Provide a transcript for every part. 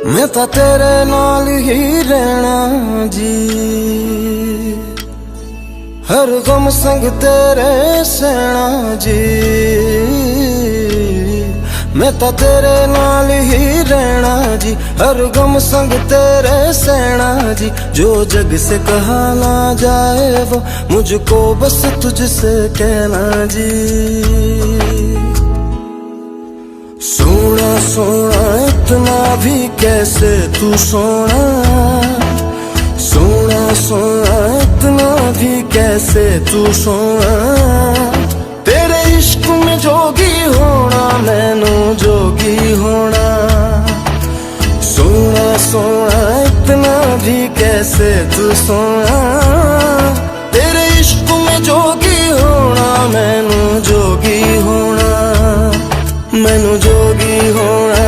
मैं तो तेरे नाल ही रहना जी, हर गम संग तेरे सहना जी। मैं तो तेरे नाल ही रहना जी, हर गम संग तेरे सहना जी। जो जग से कहा ना जाए वो मुझको बस तुझसे कहना जी। सोना सोना इतना भी कैसे तू सोना, सोना सोना इतना भी कैसे तू सोना। तेरे इश्क में जोगी होना मैनू जोगी होना। सोना सोना इतना भी कैसे तू सोना। तेरे इश्क में जोगी होना मैनू जोगी होना। मैनू जोगी होना,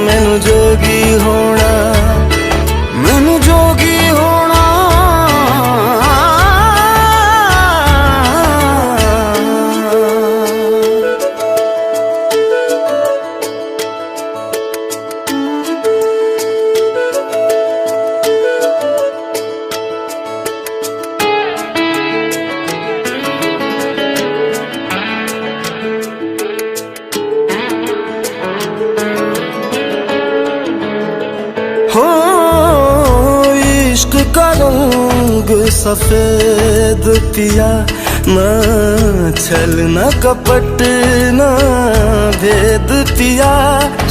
मैनू जोगी होना, मैनू जोगी होना। हो इश्क का रंग सफेद पिया, ना छल ना कपट ना भेद पिया।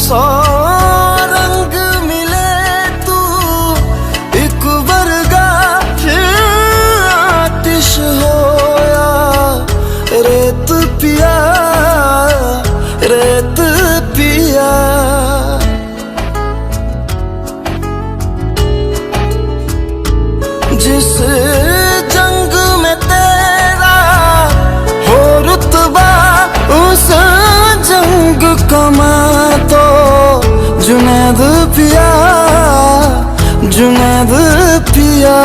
सौ रंग मिले तू एक वर्गा, आतिश होया रेत पिया, रेत पिया। जिस जंग में तेरा हो रुतबा, उस जंग कमा तो जुनैद पिया, जुनैद पिया।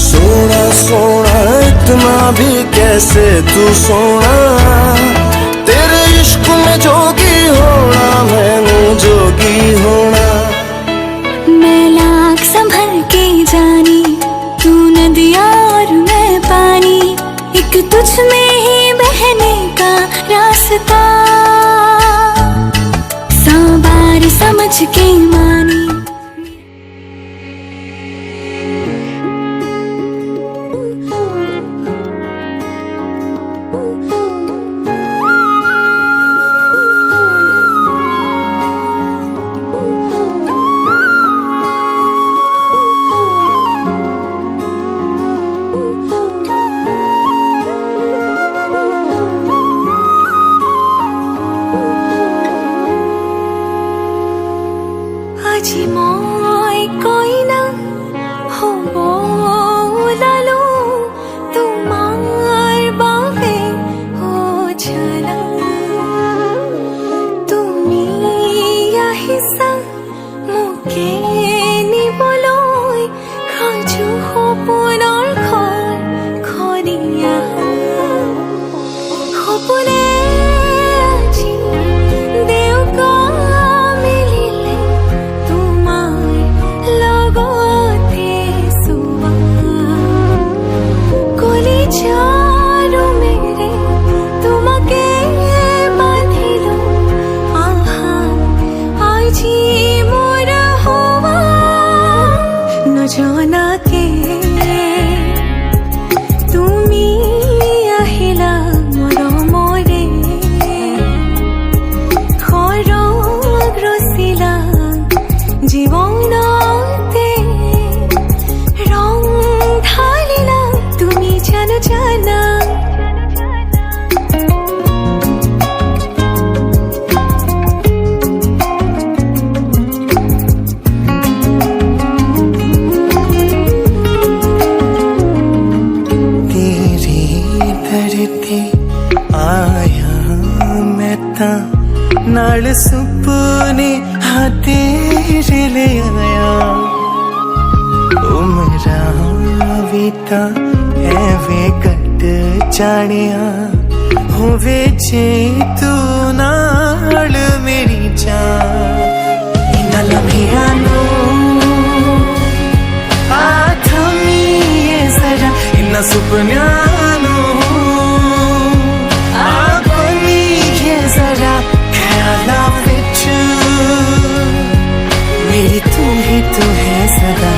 सोना सोना इतना भी कैसे तू सोना। तेरे इश्क में जोगी होना मैनू जोगी होना। मैं लाख संभल के जानी, तू नदिया और मैं पानी। एक तुझ में ही बहने का रास्ता, सौ बार समझ के मानी। আজি মই কইনা হব ওলালো, তোমাৰ বাবে অঝলা। তুমি আহিছা মোকে নিবলৈ, সাজু সপোনৰ ঘৰ খৰিয়া। সপোনে আজি দেউকা মিলিলে, লগতে সুৱা কলি যাৰো মেৰে তোমাকে বাঁধিলো। আহা আজি মোৰ হোৱা নজনাকে তুমি আহিলা মৰমৰে। সৰগ ৰচিলা জীবনতে, রং ঢালিলা তুমি জানো জানা। तेरी धरती आया मैं ता, नाल सुपने हाँ तेरे ले आया। उमरा भी ता एवे कट जानिया, होवे जे तू नाल मेरी जान। इन्ना लम्हे तुझ्या सुपन्यानो आपण घे जरा ख्याला विच मेरी तू ही तू है सदा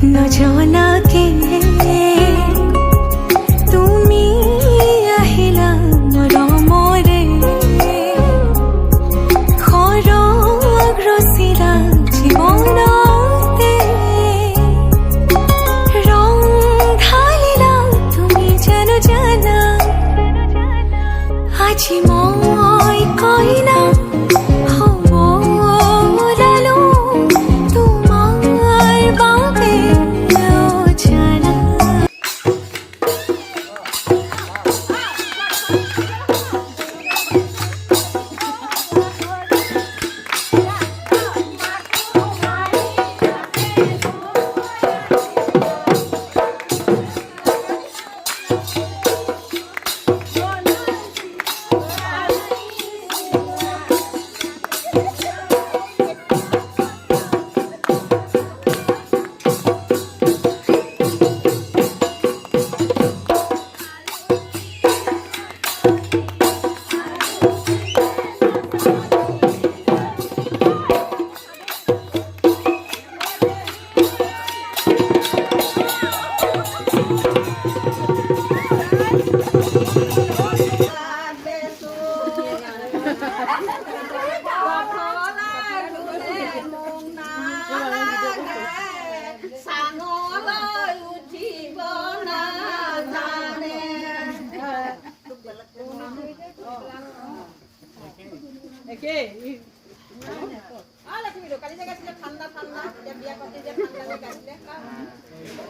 न जाना के তুমি আহিলা মৰমৰে খৰগ ৰচিলা জীৱনতে ৰং ঢালিলা তুমি জানো জানা আজি মই কইনা হ'ব ওলালো তোমাৰ বাবে অজানা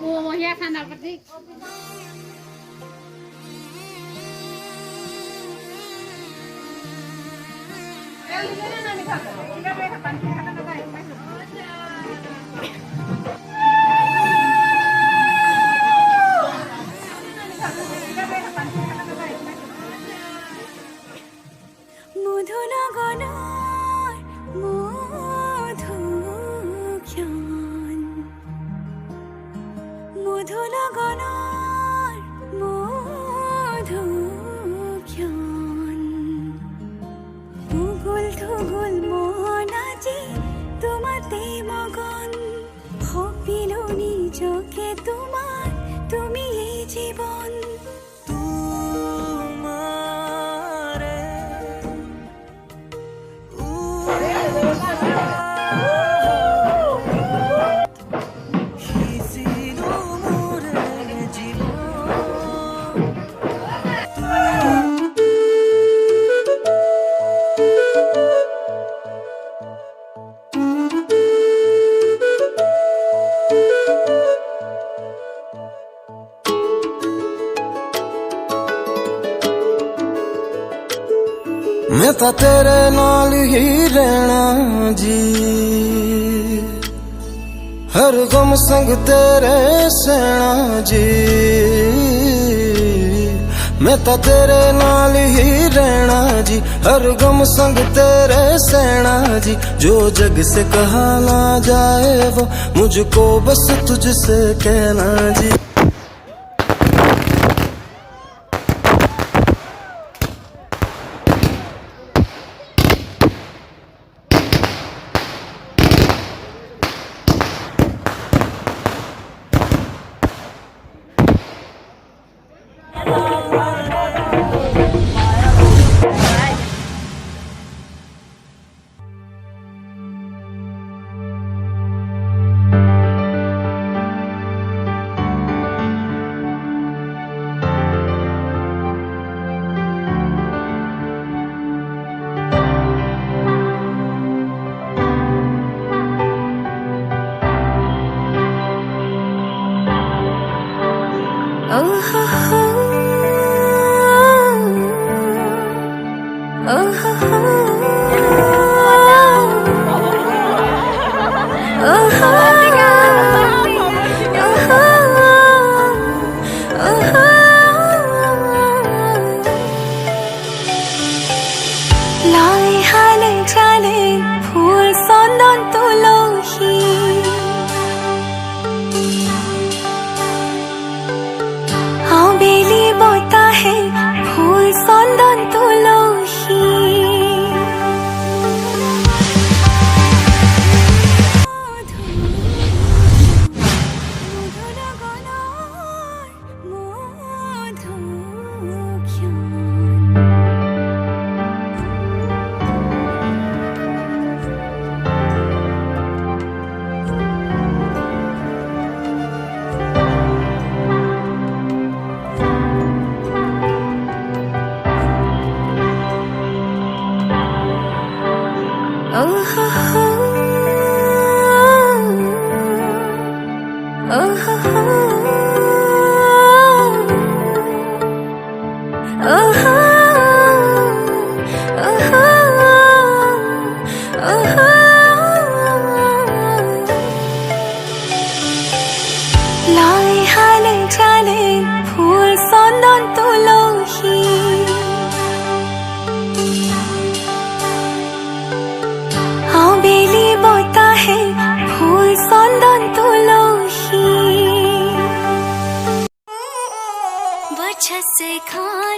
মহীয়া খানা পাতি মধু লগনৰ মধু জ্ঞান মধু লগনৰ মধু জ্ঞান উগুল থুগুল মন আজি তোমাতে মগন ভাবিলো নিজকে তোমাৰ তুমি এই জীৱন मैं ਤਾਂ ਤੇਰੇ ਨਾਲ ਹੀ ਰਹਿਣਾ ਜੀ हर गम संग तेरे सहना जी मैं तो तेरे नाल ही रहना जी हर गम संग तेरे सहना जी जो जग से कहा ना जाए वो मुझको बस तुझसे कहना जी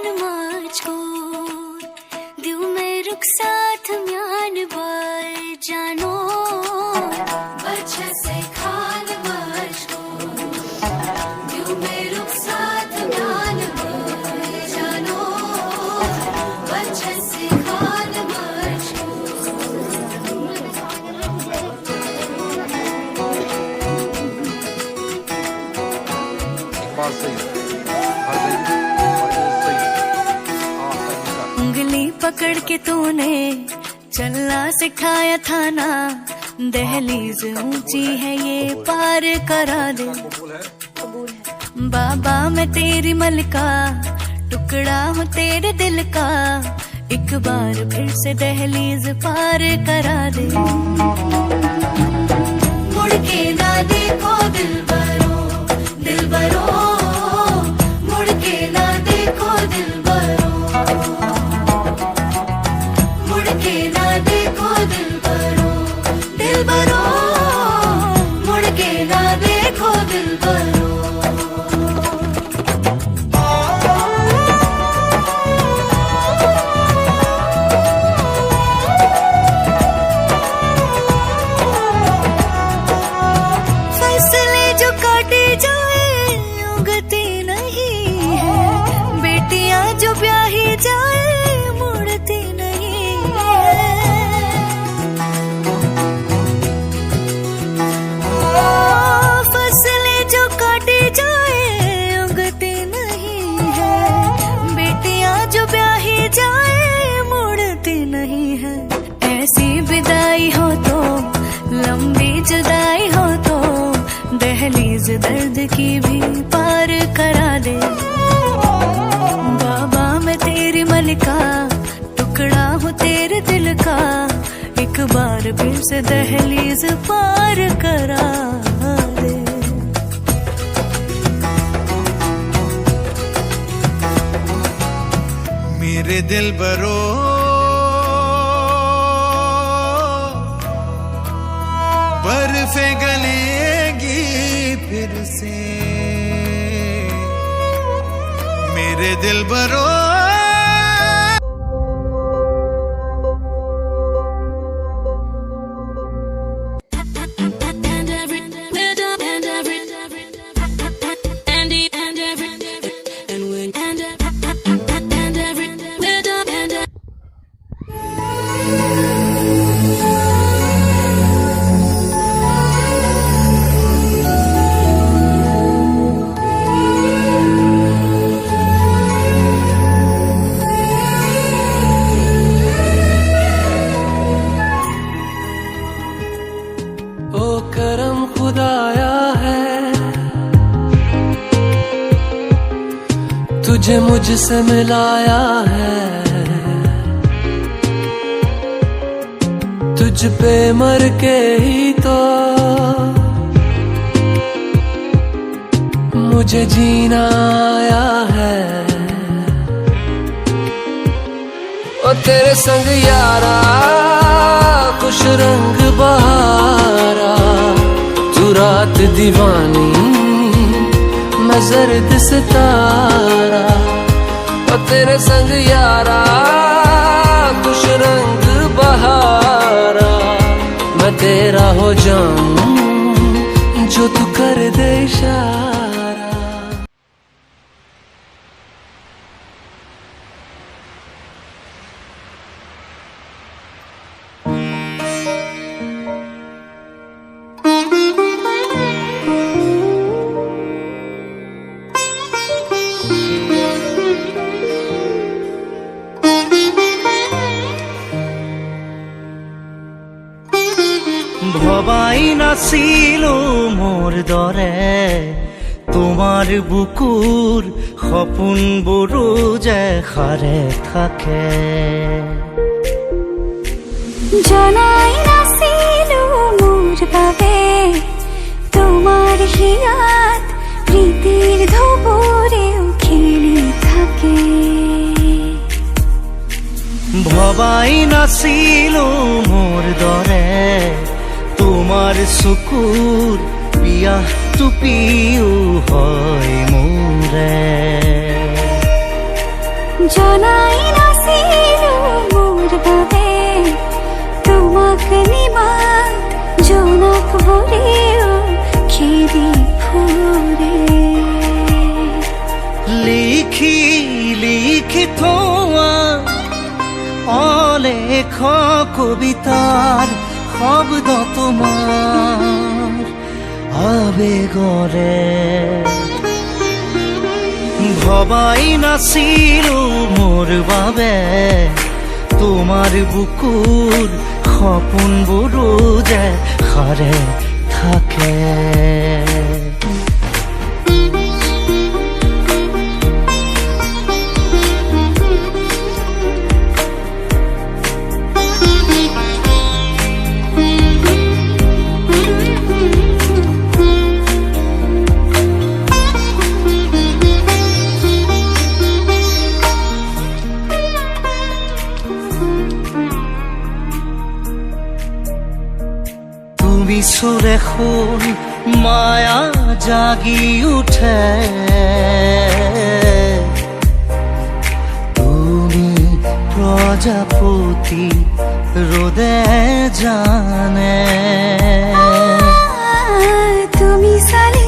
खान मुझको दिल में रुक साथ म्यान बाय जानो बच्चे से खान मुझको दिल में रुक साथ म्यान बाय जानो बच्चे से खान मुझको उंगली पकड़ के तूने चलना सिखाया था ना दहलीज ऊंची है ये पार करा दे बाबा मैं तेरी मलका टुकड़ा हूँ तेरे दिल का एक बार फिर से दहलीज पार करा दे मुड़ के ना देखो दिल बरो मुड़ के ना देखो दिल बरो मुड़ के ना देखो दिल बरो मुड़ के ना देखो दिल बरो फैसले जो काटे जाए उगती नहीं है बेटियां जो ब्याही जाए मुड़ती नहीं है फसलें जो काटे जाए उगती नहीं है बेटियां जो ब्याही जाए मुड़ती नहीं है ऐसी विदाई हो तो लंबी जुदाई हो तो दहलीज दर्द की भी पार करा दे बाबा मैं तेरी मलिका टुकड़ा हूँ तेरे दिल का एक बार फिर से दहलीज पार करा दे मेरे दिल बरो बर्फें गलेगी फिर से मेरे दिल बरो करम खुदाया है तुझे मुझसे मिलाया है तुझ पे मर के ही तो मुझे जीना आया है ओ तेरे संग यारा खुश रंग बहारा तू रात दीवानी मैं जर्द सितारा ओ तेरे संग यारा खुश रंग बहारा मैं तेरा हो जाऊं जो तू कर दे इशारा ভবাই নাছিলো মোর দৰে তোমাৰ বুকুৰ সপোনবোৰো যে সাৰে থাকে জনাই নাছিলো মোৰ বাবে তোমাৰ হিয়াত প্ৰীতিৰ ধুবুৰেও খেলি থাকে ভবাই নাছিলো মোৰ দৰে তোমাৰ চকুৰ পিয়াহ টুপিও হয় মোৰে জনাই নাছিল মোর বাবে তোমাক নিমাত জনক বলিও খেদি ফুৰে লিখি লিখি থোৱা অলেখ কবিতাৰ শব্দ তোমাৰ আবেগৰে ভবাই নাছিলো মোৰ বাবে তোমাৰ বুকুৰ সপোনবোৰো যে সাৰে থাকে সুরে শুন মায়া জাগি উঠে তুমি প্রজাপতি রোদে জানে তুমি সালি